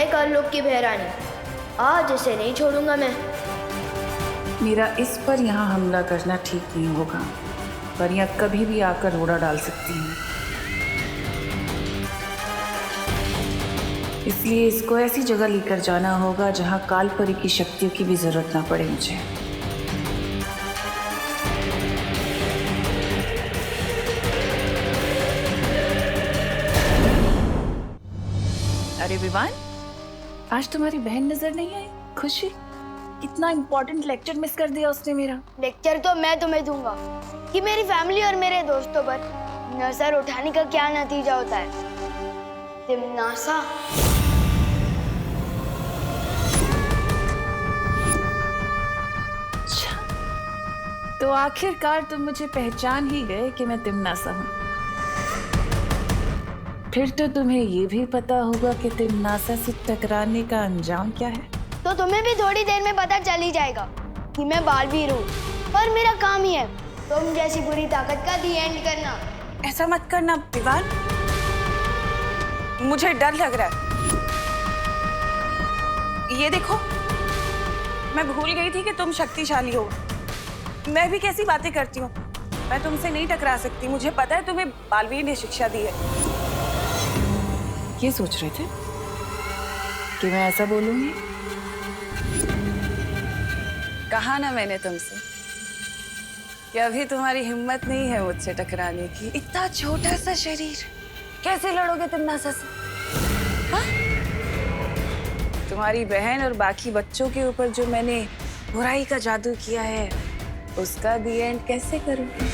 है कारलोग की बहरानी। आज इसे नहीं छोड़ूंगा मैं। मेरा इस पर यहाँ हमला करना ठीक नहीं होगा। परियां कभी भी आकर रोड़ा डाल सकती हैं, इसलिए इसको ऐसी जगह लेकर जाना होगा जहाँ काल परी की शक्तियों की भी जरूरत ना पड़े मुझे। अरे विवान, आज तुम्हारी बहन नजर नहीं आई। खुशी, कितना इम्पोर्टेंट लेक्चर मिस कर दिया उसने मेरा। लेक्चर तो मैं तुम्हें दूंगा कि मेरी फैमिली और मेरे दोस्तों पर नजर उठाने का क्या नतीजा होता है। तिमनासा, अच्छा, तो आखिरकार तुम मुझे पहचान ही गए कि मैं तिमनासा हूँ। फिर तो तुम्हें ये भी पता होगा कि तिमनासा से टकराने का अंजाम क्या है। तो तुम्हें भी थोड़ी देर में पता चल ही जाएगा कि मैं बालवीर हूँ और मेरा काम ही है तुम जैसी बुरी ताकत का दी एंड करना। ऐसा मत करना विवान, मुझे डर लग रहा है। ये देखो, मैं भूल गई थी कि तुम शक्तिशाली हो। मैं भी कैसी बातें करती हूँ, मैं तुमसे नहीं टकरा सकती। मुझे पता है तुम्हें बालवीर ने शिक्षा दी है। ये सोच रहे थे कि मैं ऐसा बोलूंगी? कहा ना मैंने तुमसे कि अभी तुम्हारी हिम्मत नहीं है मुझसे टकराने की। इतना छोटा सा शरीर, कैसे लड़ोगे तिमनासा से? हाँ? तुम्हारी बहन और बाकी बच्चों के ऊपर जो मैंने बुराई का जादू किया है, उसका दी एंड कैसे करूंगी?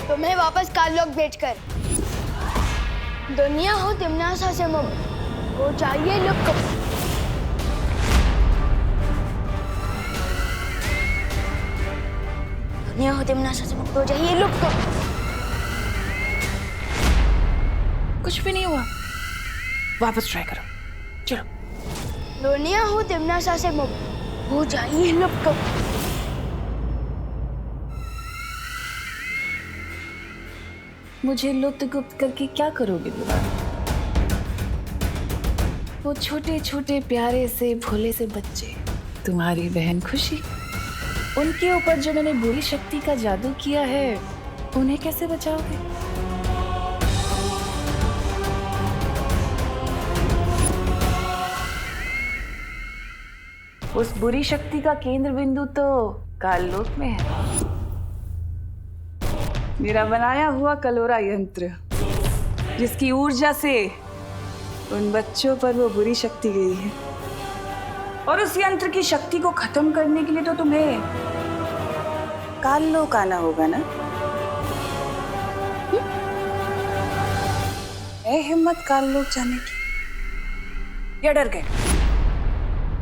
तुम्हें वापस कारलोग भेजकर दुनिया हो तिमनासा से मुक्त हो चाहिए लुक। दुनिया हो तिमनासा से मुक्त हो जाइए लुक। कुछ भी नहीं हुआ, वापस ट्राई करो। चलो। दुनिया हो तिमनासा से मुक्त हो जाइए लुक। मुझे लुप्त गुप्त करके क्या करोगे विवान? वो छोटे छोटे प्यारे से भोले से बच्चे, तुम्हारी बहन खुशी, उनके ऊपर जो मैंने बुरी शक्ति का जादू किया है, उन्हें कैसे बचाओगे? उस बुरी शक्ति का केंद्र बिंदु तो काललोक में है। मेरा बनाया हुआ कलोरा यंत्र, जिसकी ऊर्जा से उन बच्चों पर वो बुरी शक्ति गई है। और उस यंत्र की शक्ति को खत्म करने के लिए तो तुम्हें काललोक आना होगा ना? है हिम्मत काललोक जाने की, या डर गए?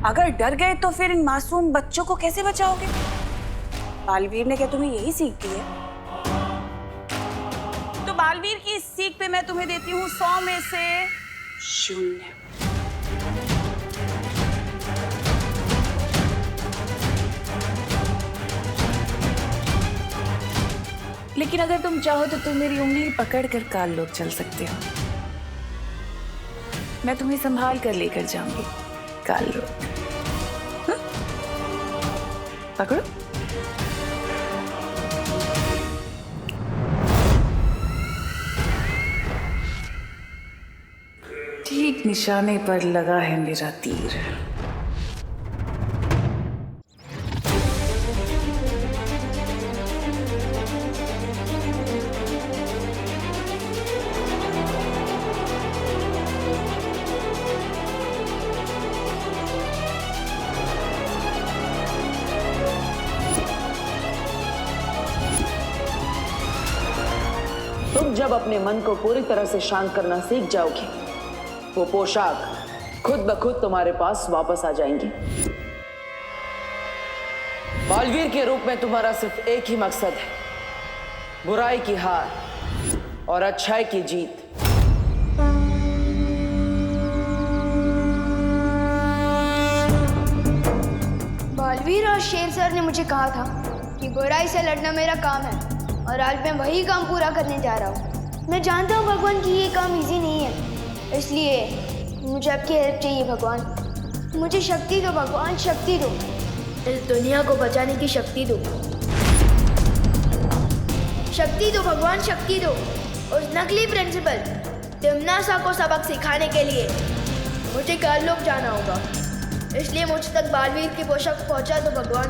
अगर डर गए तो फिर इन मासूम बच्चों को कैसे बचाओगे? बालवीर ने क्या तुम्हें यही सीख दी है? बालवीर की इस सीख पे मैं तुम्हें देती हूँ 100 में से 0। लेकिन अगर तुम चाहो तो तुम मेरी उंगली पकड़ कर काललोक चल सकते हो। मैं तुम्हें संभाल कर लेकर जाऊंगी काललोक। हाँ? पकड़ो। ठीक निशाने पर लगा है मेरा तीर। तुम जब अपने मन को पूरी तरह से शांत करना सीख जाओगे, वो पोशाक खुद ब खुद तुम्हारे पास वापस आ जाएंगी। बालवीर के रूप में तुम्हारा सिर्फ एक ही मकसद है, बुराई की हार और अच्छाई की जीत। बालवीर और शेर सर ने मुझे कहा था कि बुराई से लड़ना मेरा काम है और आज मैं वही काम पूरा करने जा रहा हूँ। मैं जानता हूँ भगवान कि ये काम इजी नहीं है, इसलिए मुझे आपकी हेल्प चाहिए भगवान। मुझे शक्ति दो भगवान, शक्ति दो। इस दुनिया को बचाने की शक्ति दो। शक्ति दो भगवान, शक्ति दो। उस नकली प्रिंसिपल तिम्नासा को सबक सिखाने के लिए मुझे काललोक जाना होगा। इसलिए मुझ तक बालवीर की पोशाक पहुंचा दो भगवान।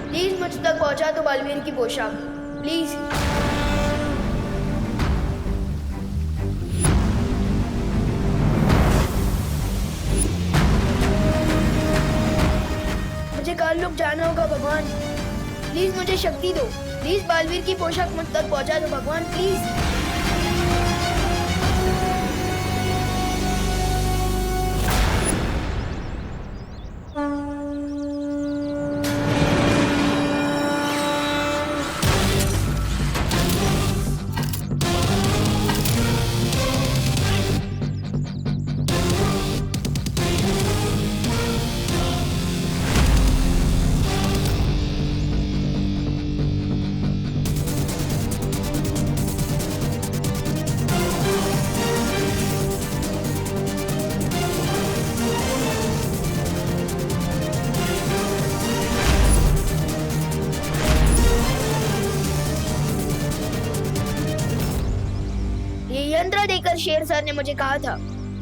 प्लीज मुझ तक पहुंचा दो बालवीर की पोशाक, प्लीज। मुझे काललोक जाना होगा भगवान। प्लीज मुझे शक्ति दो। प्लीज बालवीर की पोशाक मुझ तक पहुंचा दो भगवान, प्लीज। यंत्र देकर शेर सर ने मुझे कहा था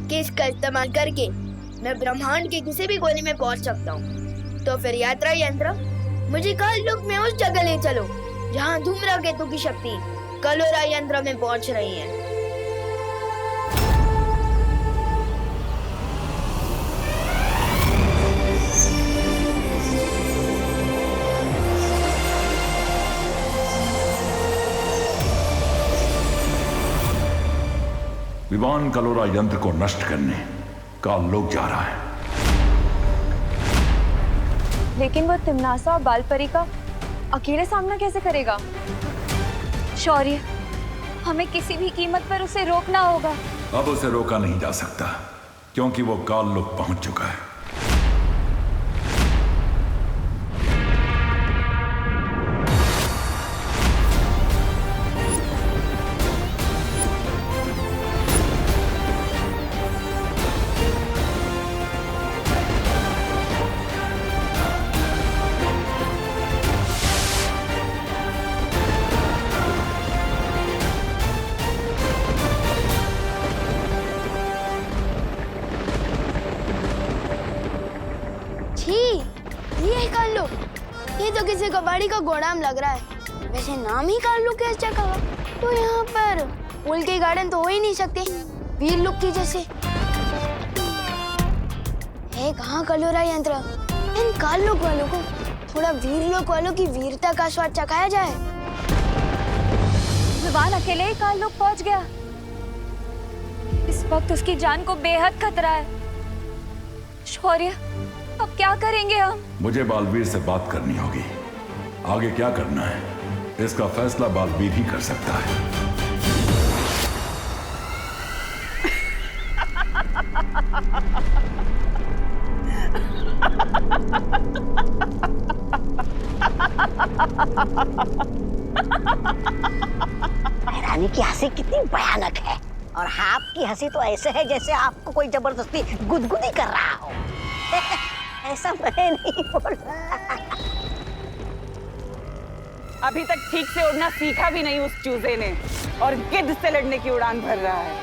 कि इसका इस्तेमाल करके मैं ब्रह्मांड के किसी भी कोने में पहुंच सकता हूँ। तो फिर यात्रा यंत्र मुझे काललोक में उस जगह ले चलो जहाँ धूम्रकेतु की शक्ति कलोरा यंत्र में पहुंच रही है। विवान कलोरा यंत्र को नष्ट करने काललोक जा रहा है। लेकिन वो तिम्नासा और बालपरी का अकेले सामना कैसे करेगा? शौर्य, हमें किसी भी कीमत पर उसे रोकना होगा। अब उसे रोका नहीं जा सकता क्योंकि वो काललोक पहुंच चुका है। ये तो किसी कबाड़ी का गोदाम लग रहा है। वैसे नाम ही काललोक है इस जगह का, तो यहाँ पर फूल के गार्डन तो हो ही नहीं सकते वीरलोक की जैसे। है कहाँ कलोरा यंत्र? इन काललोक वालों को थोड़ा वीरलोक वालों की वीरता का स्वाद चखाया जाए। विवान अकेले ही काललोक पहुंच गया। इस वक्त उसकी जान को बेहद खतरा है। शौर्य, अब क्या करेंगे हम? मुझे बालवीर से बात करनी होगी। आगे क्या करना है इसका फैसला बालवीर ही कर सकता है। रानी की हंसी कितनी भयानक है और आपकी हंसी तो ऐसे है जैसे आपको कोई जबरदस्ती गुदगुदी कर रहा हो। ऐसा मैं नहीं बोल रहा। अभी तक ठीक से उड़ना सीखा भी नहीं उस चूजे ने और गिद्ध से लड़ने की उड़ान भर रहा है।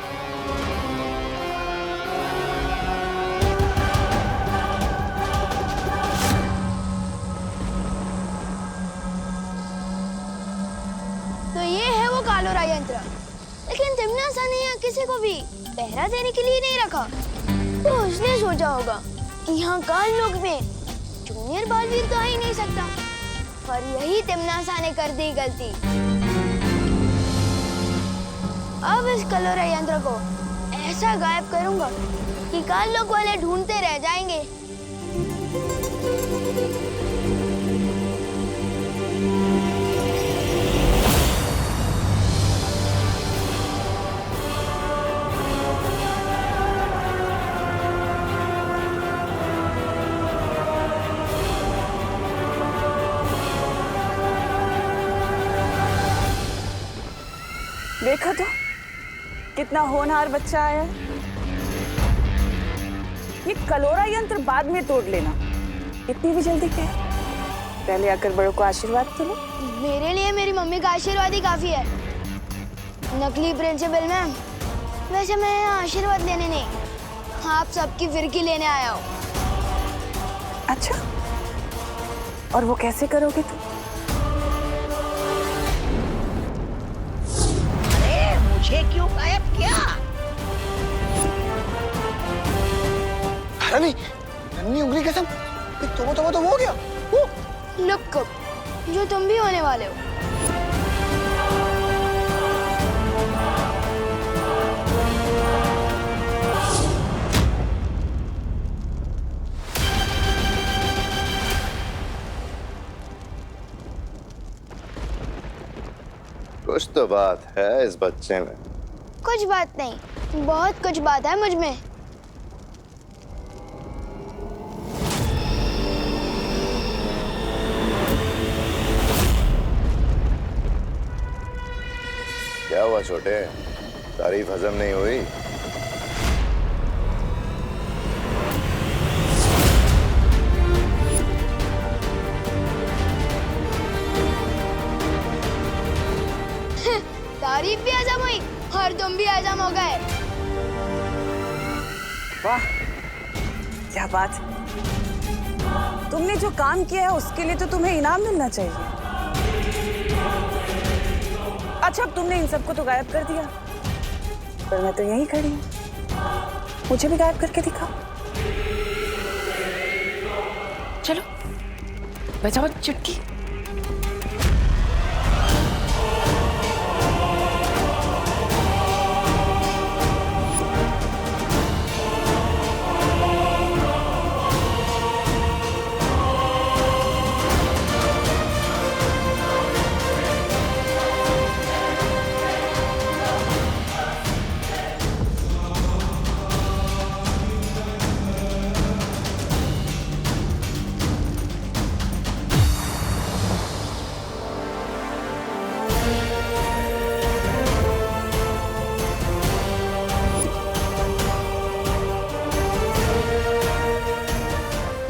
तो ये है वो कालोरा यंत्र। लेकिन तिम्नासा ने यहाँ किसी को भी पहरा देने के लिए नहीं रखा, तो उसने सोचा होगा कि यहाँ काललोक में जूनियर बालवीर तो आ ही नहीं सकता। और यही तिम्नासा ने कर दी गलती। अब इस कलोरा यंत्र को ऐसा गायब करूंगा कि काललोक वाले ढूंढते रह जाएंगे। देखो तो कितना होनहार बच्चा आया है। ये कलोरा यंत्र बाद में तोड़ लेना, इतनी भी जल्दी क्या है? पहले आकर बड़ों को आशीर्वाद तो लो। मेरे लिए मेरी मम्मी का आशीर्वाद ही काफी है। नकली प्रिंसिपल मैम, वैसे मैं यहाँ आशीर्वाद लेने नहीं, आप सबकी फिरकी लेने आया हूँ। अच्छा, और वो कैसे करोगे तुम? अरे मुझे क्यों गायब किया? नहीं, नन्ही उंगली कसम, तो वो हो गया। लुक अप, जो तुम भी होने वाले हो। कुछ तो बात है इस बच्चे में। कुछ बात नहीं, बहुत कुछ बात है मुझ में। क्या हुआ छोटे, तारीफ हजम नहीं हुई? तारीफ भी हजम हुई और तुम भी हजम हो गए। वाह, क्या बात! तुमने जो काम किया है उसके लिए तो तुम्हें इनाम मिलना चाहिए। अच्छा, अब तुमने इन सबको तो गायब कर दिया, पर मैं तो यहीं खड़ी हूँ। मुझे भी गायब करके दिखाओ। चलो बजाओ चुटकी।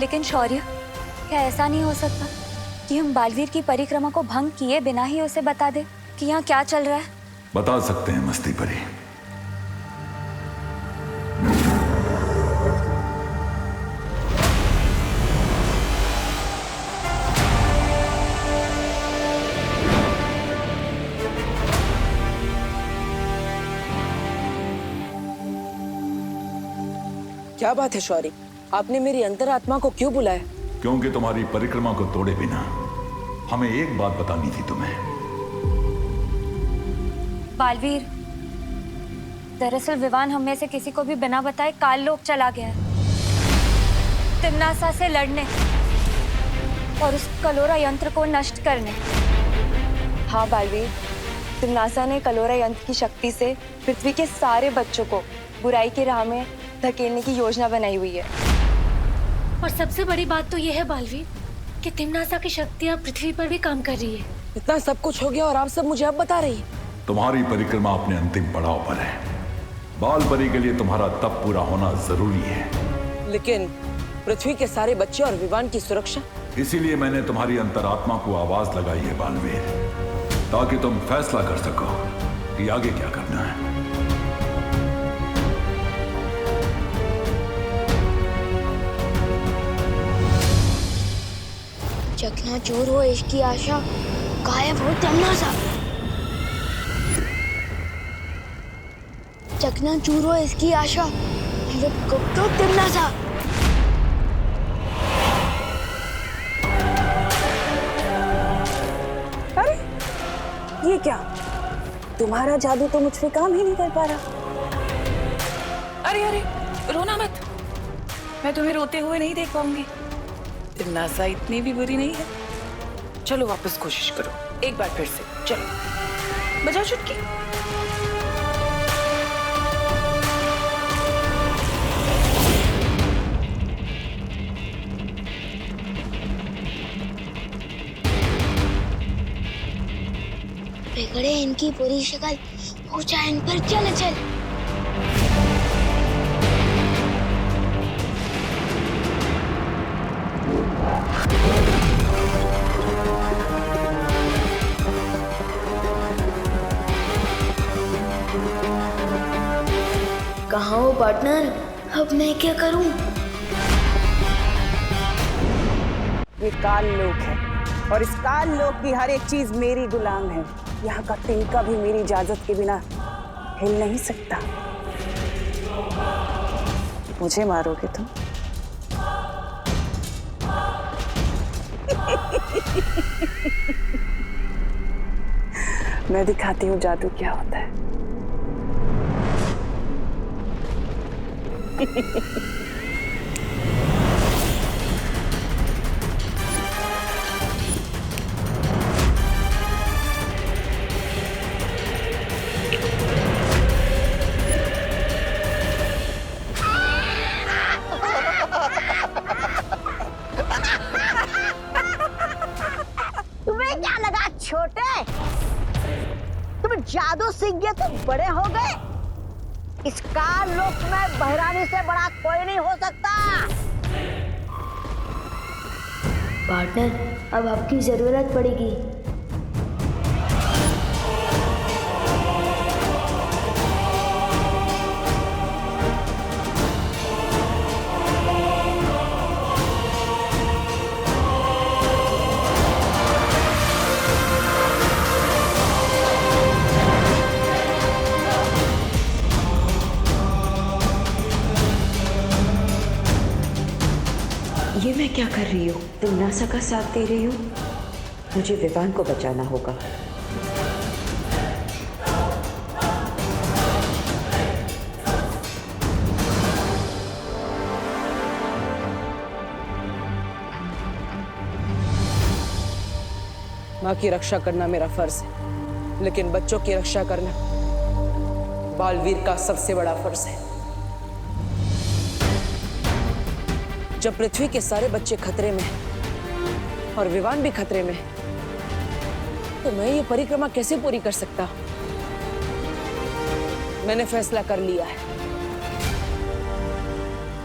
लेकिन शौर्य, क्या ऐसा नहीं हो सकता कि हम बालवीर की परिक्रमा को भंग किए बिना ही उसे बता दे कि यहाँ क्या चल रहा है? बता सकते हैं मस्ती परी। क्या बात है शौर्य, आपने मेरी अंतरात्मा को क्यों बुलाया? क्योंकि तुम्हारी परिक्रमा को तोड़े बिना हमें एक बात बतानी थी तुम्हें। बालवीर, दरअसल विवान हम में से किसी को भी बिना बताए काल लोक चला गया है, तिम्नासा से लड़ने और उस कलोरा यंत्र को नष्ट करने। हाँ बालवीर, तिम्नासा ने कलोरा यंत्र की शक्ति से पृथ्वी के सारे बच्चों को बुराई की राह में धकेलने की योजना बनाई हुई है। और सबसे बड़ी बात तो यह है बालवीर कि तिम्नासा की शक्तियाँ पृथ्वी पर भी काम कर रही है। इतना सब कुछ हो गया और आप सब मुझे अब बता रही हैं? तुम्हारी परिक्रमा अपने अंतिम पड़ाव पर है। बाल परी के लिए तुम्हारा तप पूरा होना जरूरी है। लेकिन पृथ्वी के सारे बच्चे और विवान की सुरक्षा? इसीलिए मैंने तुम्हारी अंतरात्मा को आवाज लगाई है बालवीर, ताकि तुम फैसला कर सको कि आगे क्या करना है। चकनाचूर हो इसकी आशा, गायब हो तिम्नासा। चकनाचूर हो इसकी आशा, गुप्त हो तिम्नासा। अरे ये क्या, तुम्हारा जादू तो मुझ पे काम ही नहीं कर पा रहा। अरे अरे, रोना मत, मैं तुम्हें रोते हुए नहीं देख पाऊंगी। तिम्नासा इतनी भी बुरी नहीं है। चलो वापस कोशिश करो, एक बार फिर से। चलो बजाओ चुटकी। बिगड़े इनकी पूरी शक्ल, पूछा इन पर चल चल। कहाँ हो पार्टनर? अब मैं क्या करूं? ये काल लोक है और इस काल लोक की हर एक चीज मेरी गुलाम है। यहाँ का तिनका भी मेरी इजाजत के बिना हिल नहीं सकता। मुझे मारोगे तुम? मैं दिखाती हूँ जादू क्या होता है। तुम्हें क्या लगा छोटे? तुम जादू सीख गए तो बड़े हो गए? इस काल लोक में बहरानी से बड़ा कोई नहीं हो सकता। पार्टनर, अब आपकी जरूरत पड़ेगी। ये मैं क्या कर रही हूँ? तिमनासा का साथ दे रही हूँ। मुझे विवान को बचाना होगा। माँ की रक्षा करना मेरा फर्ज है, लेकिन बच्चों की रक्षा करना बालवीर का सबसे बड़ा फर्ज है। जब पृथ्वी के सारे बच्चे खतरे में और विवान भी खतरे में, तो मैं ये परिक्रमा कैसे पूरी कर सकता? मैंने फैसला कर लिया है।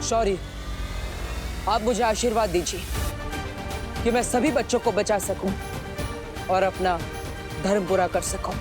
शौर्य, आप मुझे आशीर्वाद दीजिए कि मैं सभी बच्चों को बचा सकूं और अपना धर्म पूरा कर सकूं।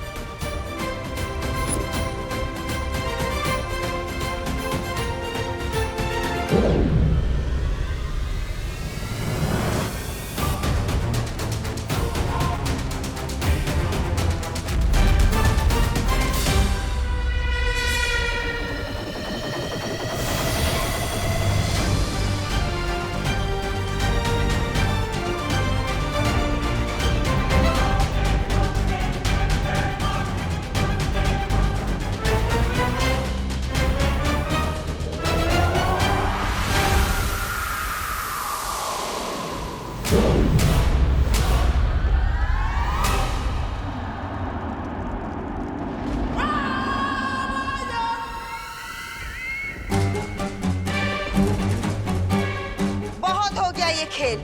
ये खेल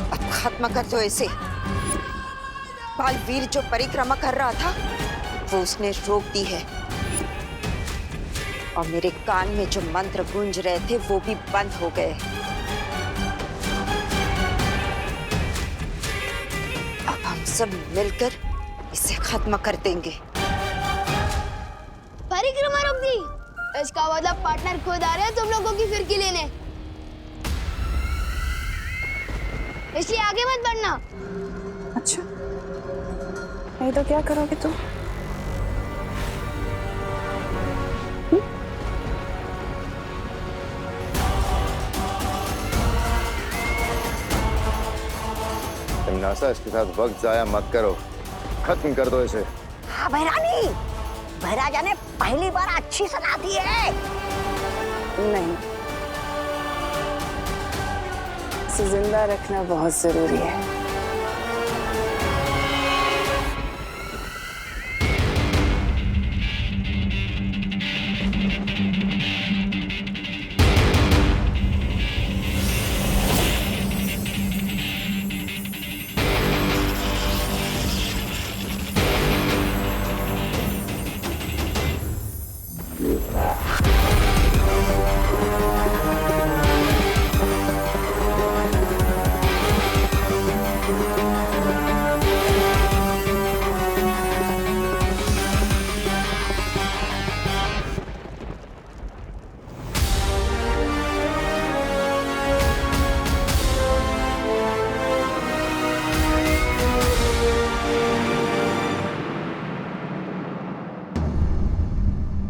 अब खत्म कर दो इसे। बालवीर जो परिक्रमा कर रहा था वो उसने रोक दी है और मेरे कान में जो मंत्र गूंज रहे थे वो भी बंद हो गए। अब हम सब मिलकर इसे खत्म कर देंगे। परिक्रमा रोक दी? इसका मतलब पार्टनर खुद आ रहे हैं तुम लोगों की फिरकी लेने, इसलिए आगे मत बढ़ना। अच्छा, नहीं तो क्या करोगे तुम? तिमनासा, इसके साथ वक्त जाया मत करो, खत्म कर दो इसे। हाँ भैरानी, भैराजा ने पहली बार अच्छी सलाह दी है। नहीं, इसे जिंदा रखना बहुत जरूरी है।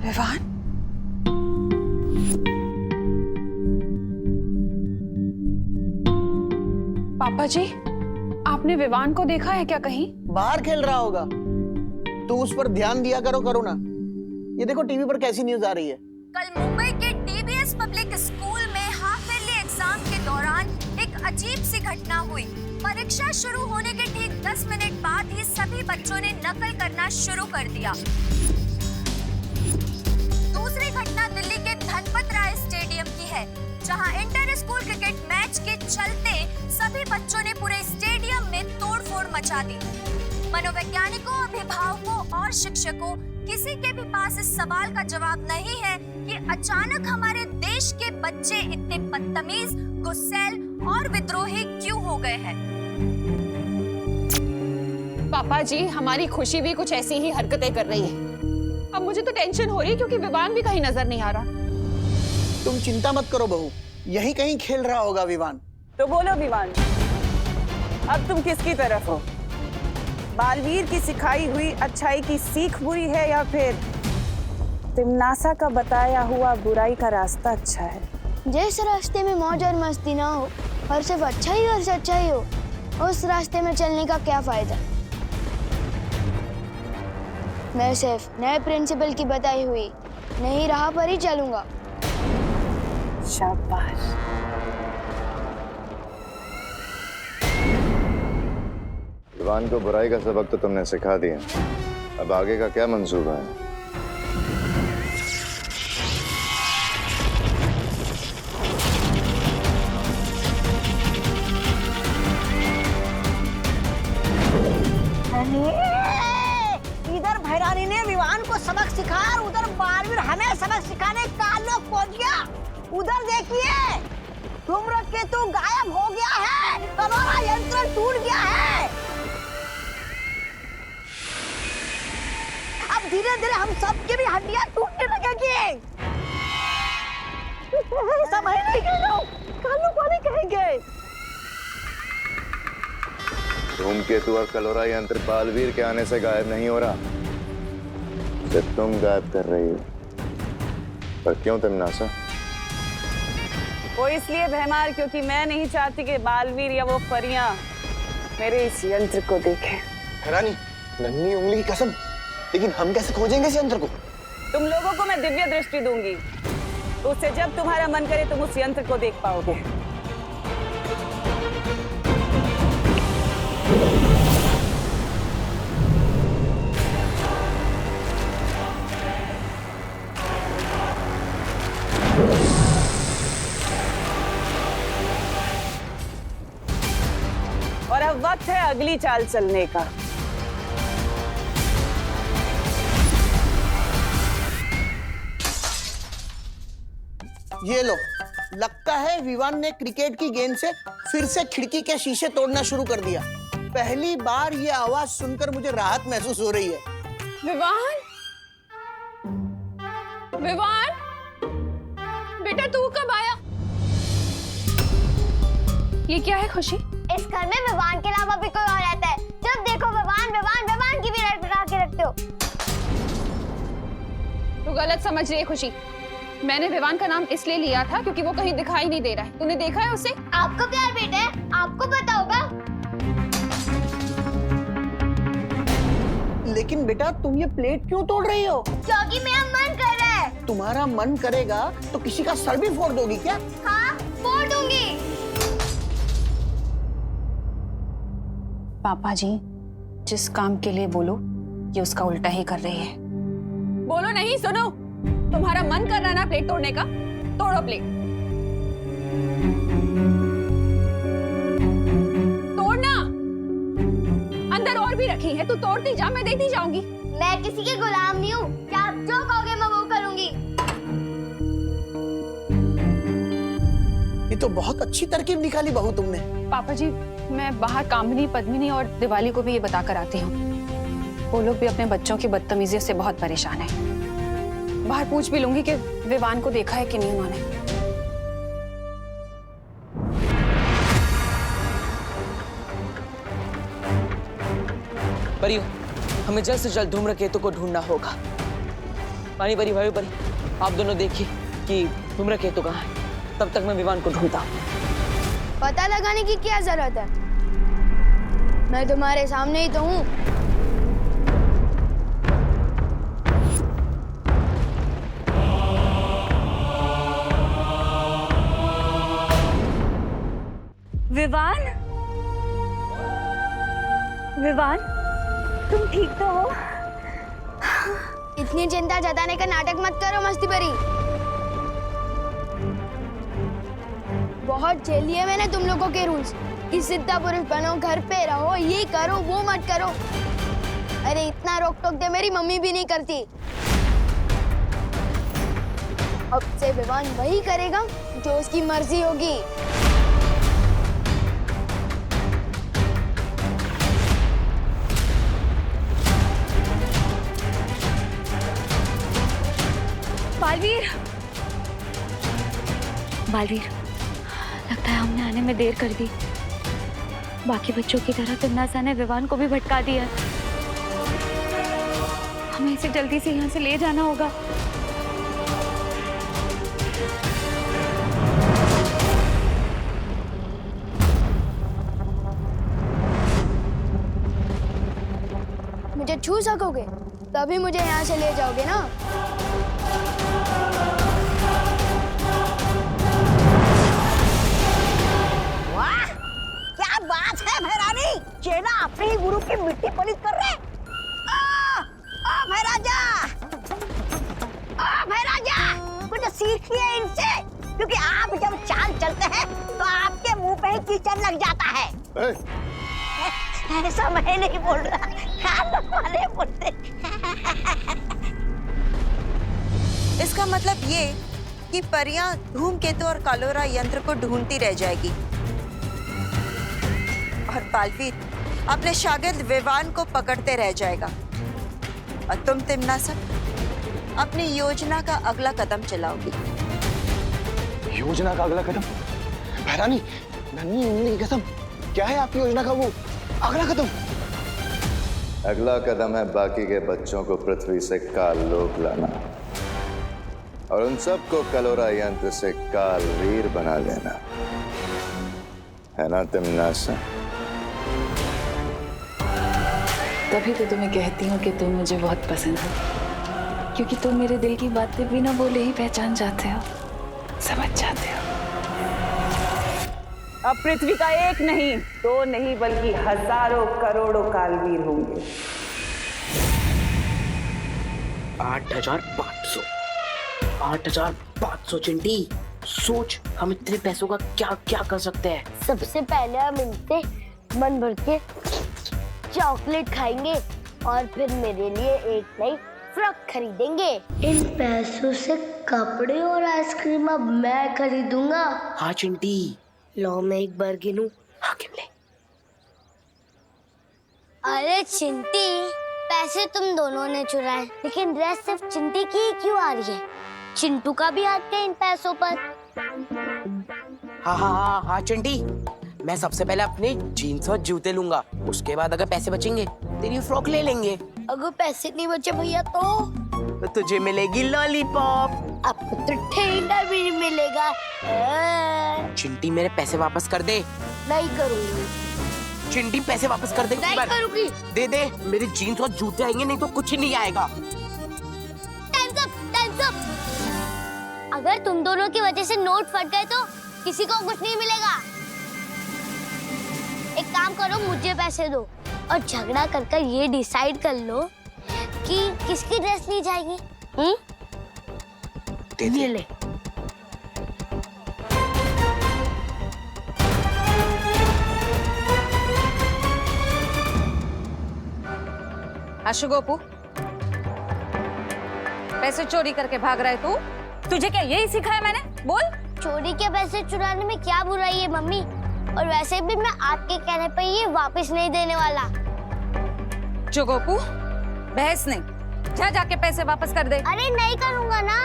विवान? पापा जी, आपने विवान को देखा है क्या कहीं? बाहर खेल रहा होगा। तू उस पर ध्यान दिया करो ना। ये देखो टीवी पर कैसी न्यूज आ रही है। कल मुंबई के डीबीएस पब्लिक स्कूल में हाफ ईयरली एग्जाम के दौरान एक अजीब सी घटना हुई। परीक्षा शुरू होने के ठीक 10 मिनट बाद ही सभी बच्चों ने नकल करना शुरू कर दिया। दूसरी घटना दिल्ली के धनपत राय स्टेडियम की है, जहां इंटर स्कूल क्रिकेट मैच के चलते सभी बच्चों ने पूरे स्टेडियम में तोड़फोड़ मचा दी। मनोवैज्ञानिकों, अभिभावकों और शिक्षकों, किसी के भी पास इस सवाल का जवाब नहीं है कि अचानक हमारे देश के बच्चे इतने बदतमीज, गुस्सैल और विद्रोही क्यों हो गए हैं। पापा जी, हमारी खुशी भी कुछ ऐसी ही हरकतें कर रही है। अब मुझे तो टेंशन हो रही है क्योंकि विवान भी कहीं नजर नहीं आ रहा। तुम चिंता मत करो बहू, यहीं कहीं खेल रहा होगा विवान। तो बोलो विवान, अब तुम किसकी तरफ हो? बालवीर की सिखाई हुई अच्छाई की सीख बुरी है या फिर तिमनासा का बताया हुआ बुराई का रास्ता अच्छा है? जिस रास्ते में मौज और मस्ती ना हो और सिर्फ अच्छाई और सच्चाई हो, उस रास्ते में चलने का क्या फायदा। मैं सिर्फ नए प्रिंसिपल की बताई हुई नई राह पर ही चलूंगा। शाबाश। विवान को बुराई का सबक तो तुमने सिखा दिया, अब आगे का क्या मंसूबा है? इधर भैरानी ने विवान को सबक सिखाया और उधर बालवीर हमें सबक सिखाने का लोग पहुंच गया। उधर देखिए, धूम्रकेतु गायब हो गया है, कलोरा यंत्र टूट गया है। अब धीरे धीरे हम सबकी भी हड्डियां टूटने लगेगी। समझ नहीं गए लोग, कालू को नहीं कहेंगे। धूमकेतु और कलोरा यंत्र बालवीर के आने से गायब नहीं हो रहा, सिर्फ तुम गायब कर रही हो। पर क्यों तिमनासा? वो इसलिए भैमार क्योंकि मैं नहीं चाहती कि बालवीर या वो परियां मेरे इस यंत्र को देखें। रानी, नन्ही उंगली की कसम, लेकिन हम कैसे खोजेंगे इस यंत्र को? तुम लोगों को मैं दिव्य दृष्टि दूंगी, तो उससे जब तुम्हारा मन करे तुम उस यंत्र को देख पाओगे। और अब वक्त है अगली चाल चलने का। ये लो, लगता है विवान ने क्रिकेट की गेंद से फिर से खिड़की के शीशे तोड़ना शुरू कर दिया। पहली बार ये आवाज सुनकर मुझे राहत महसूस हो रही है। विवान, विवान, बेटा तू कब आया? ये क्या है खुशी? इस घर में विवान के अलावा भी कोई और रहता है। जब देखो विवान विवान विवान की भी रटपटा के रखते हो। तू गलत समझ रही है खुशी। मैंने विवान का नाम इसलिए लिया था क्योंकि वो कहीं दिखाई नहीं दे रहा है। तूने देखा है उसे? आपका प्यार बेटा है, आपको पता होगा। लेकिन बेटा तुम ये प्लेट क्यों तोड़ रही हो? क्योंकि मेरा मन कर रहा है। तुम्हारा मन करेगा तो किसी का सर भी फोड़ दोगी क्या? हाँ, फोड़ दूंगी। पापा जी, जिस काम के लिए बोलो ये उसका उल्टा ही कर रही है। बोलो नहीं, सुनो। तुम्हारा मन कर रहा है ना प्लेट तोड़ने का? तोड़ो प्लेट। तोड़ना। अंदर और भी रखी है, तू तोड़ती जा, मैं देती जाऊंगी। मैं किसी के गुलाम नहीं हूँ। क्या आप जो कहोगे मैं वो करूंगी। ये तो बहुत अच्छी तरकीब निकाली बहू तुमने। पापा जी, मैं बाहर कामिनी, पद्मिनी और दिवाली को भी ये बता कर आती हूँ। वो लोग भी अपने बच्चों की बदतमीजियों से बहुत परेशान हैं। बाहर पूछ भी लूंगी कि विवान को देखा है कि नहीं उन्होंने। परियो, हमें जल्द से जल्द धूम्रकेतु को ढूंढना होगा। पानी परी भाई परी, आप दोनों देखिए कि तुम रखे तो कहाँ है, तब तक मैं विवान को ढूंढता हूँ। पता लगाने की क्या जरूरत है, मैं तुम्हारे सामने ही तो हूँ। विवान, विवान, तुम ठीक तो हो? इतनी चिंता जताने का नाटक मत करो मस्ती परी। बहुत झेल लिए मैंने तुम लोगों के रूल्स कि सिद्धा पुरुष बनो, घर पे रहो, ये करो वो मत करो। अरे इतना रोक टोक दे मेरी मम्मी भी नहीं करती। अब से विवान वही करेगा जो उसकी मर्जी होगी। बालवीर, बालवीर, लगता है हमने आने में देर कर दी। बाकी बच्चों की तरह तिम्नासा ने विवान को भी भटका दिया। हमें इसे जल्दी से यहाँ से ले जाना होगा। मुझे छू सकोगे तभी मुझे यहाँ से ले जाओगे ना। बात है भैरानी, चेला अपने ही गुरु की मिट्टी पलित कर रहे। भैराजा, कुछ सीखिए इनसे, क्योंकि आप जब चाल चलते हैं तो आपके मुंह पे ही कीचड़ लग जाता है। ऐसा मैं नहीं बोल रहा, आप लोग वाले बोलते। इसका मतलब ये कि परियां धूमकेतु और कालोरा यंत्र को ढूंढती रह जाएगी और बालवीर अपने शागिर्द विवान को पकड़ते रह जाएगा और तुम तिम्नासा अपनी योजना का अगला कदम चलाओगी। योजना का अगला कदम? भैरानी, नन्ही उंगली की कसम, क्या है आपकी योजना का वो अगला कदम? अगला कदम है बाकी के बच्चों को पृथ्वी से काल लोक लाना और उन सबको कलोरा यंत्र से कालवीर बना लेना, है ना तिम्नासा? तभी तो तुम्हें कहती हूँ कि तुम मुझे बहुत पसंद हो, क्योंकि तुम मेरे दिल की बातें बिना बोले ही पहचान जाते हो, समझ जाते हो। अब पृथ्वी का एक नहीं, दो नहीं, बल्कि हजारों करोड़ों कालवीर होंगे। 8,500 8,500 चिंटी, सोच हम इतने पैसों का क्या क्या कर सकते हैं। सबसे पहले हम इनसे मन भर के चॉकलेट खाएंगे और फिर मेरे लिए एक नई फ्रॉक खरीदेंगे। इन पैसों से कपड़े और आइसक्रीम अब मैं खरीदूंगा। हाँ चिंटी। लो मैं एक बार गिनूं। हाँ गिन ले। अरे चिंटी, पैसे तुम दोनों ने चुराए, लेकिन ड्रेस सिर्फ चिंटी की ही क्यों आ रही है? चिंटू का भी हाथ है इन पैसों पर। हाँ चिंटी, मैं सबसे पहले अपने जीन्स और जूते लूंगा, उसके बाद अगर पैसे बचेंगे तेरी फ्रॉक ले लेंगे। अगर पैसे नहीं बचे भैया तो तुझे मिलेगी लॉलीपॉप। आपको तो ठेंगा भी नहीं मिलेगा। चिंटी मेरे पैसे वापस कर दे। नहीं करूंगी। चिंटी पैसे वापस कर दे। नहीं करूंगी। दे दे, मेरे जीन्स और जूते आएंगे, नहीं तो कुछ नहीं आएगा। Times up. अगर तुम दोनों की वजह से नोट फट गए तो किसी को कुछ नहीं मिलेगा। एक काम करो, मुझे पैसे दो और झगड़ा कर ये डिसाइड कर लो कि किसकी ड्रेस ली जाएगी। ये ले। आशु गोपू, पैसे चोरी करके भाग रहा है तू? तुझे क्या यही सिखाया मैंने? बोल। चोरी के पैसे चुराने में क्या बुराई है मम्मी? और वैसे भी मैं आपके कहने पे ये वापस नहीं देने वाला। जो गोपू, बहस नहीं, जा जाके पैसे वापस कर दे। अरे नहीं करूंगा ना।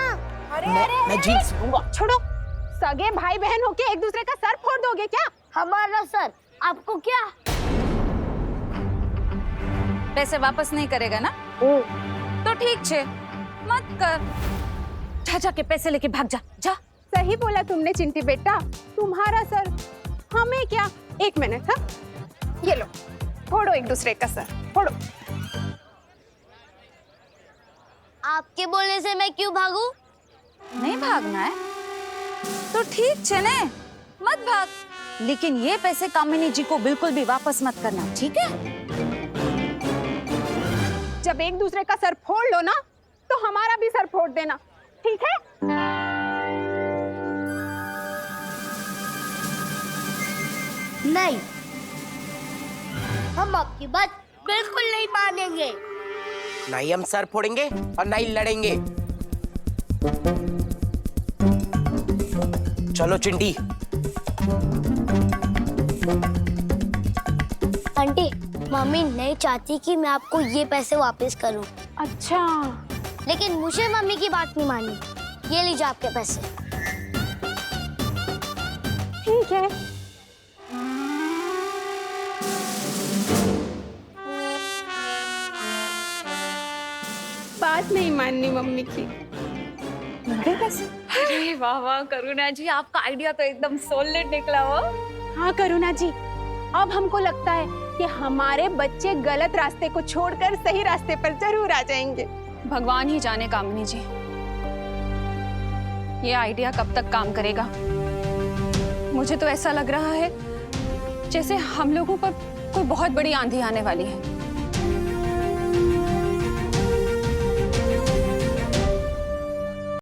मैं जीन्स लूंगा। छोड़ो, सगे भाई बहन होके एक दूसरे का सर फोड़ दोगे क्या? हमारा सर आपको क्या? पैसे वापस नहीं करेगा ना? तो ठीक छे, मत कर। जा जाके पैसे लेके भाग जा। जा। सही बोला तुमने चिंटी बेटा, तुम्हारा सर हमें क्या। एक मिनट, हाँ ये लो, फोड़ो एक दूसरे का सर, फोड़ो। आपके बोलने से मैं क्यों भागूं? नहीं भागना है तो ठीक चले, मत भाग, लेकिन ये पैसे कामिनी जी को बिल्कुल भी वापस मत करना, ठीक है? जब एक दूसरे का सर फोड़ लो ना, तो हमारा भी सर फोड़ देना, ठीक है? नहीं, हम आपकी बात बिल्कुल नहीं मानेंगे। नहीं हम सर फोड़ेंगे और नहीं लड़ेंगे। चलो चिंटी। आंटी, मम्मी नहीं चाहती कि मैं आपको ये पैसे वापस करूं। अच्छा, लेकिन मुझे मम्मी की बात नहीं मानी। ये लीजिए आपके पैसे। ठीक है। बात नहीं माननी मम्मी की। अरे वाह वाह करुणा जी, आपका आइडिया तो एकदम सॉलिड निकला हो। हाँ करुणा जी, अब हमको लगता है कि हमारे बच्चे गलत रास्ते को छोड़कर सही रास्ते पर जरूर आ जाएंगे। भगवान ही जाने कामिनी जी, ये आइडिया कब तक काम करेगा। मुझे तो ऐसा लग रहा है जैसे हम लोगों पर कोई बहुत बड़ी आंधी आने वाली है।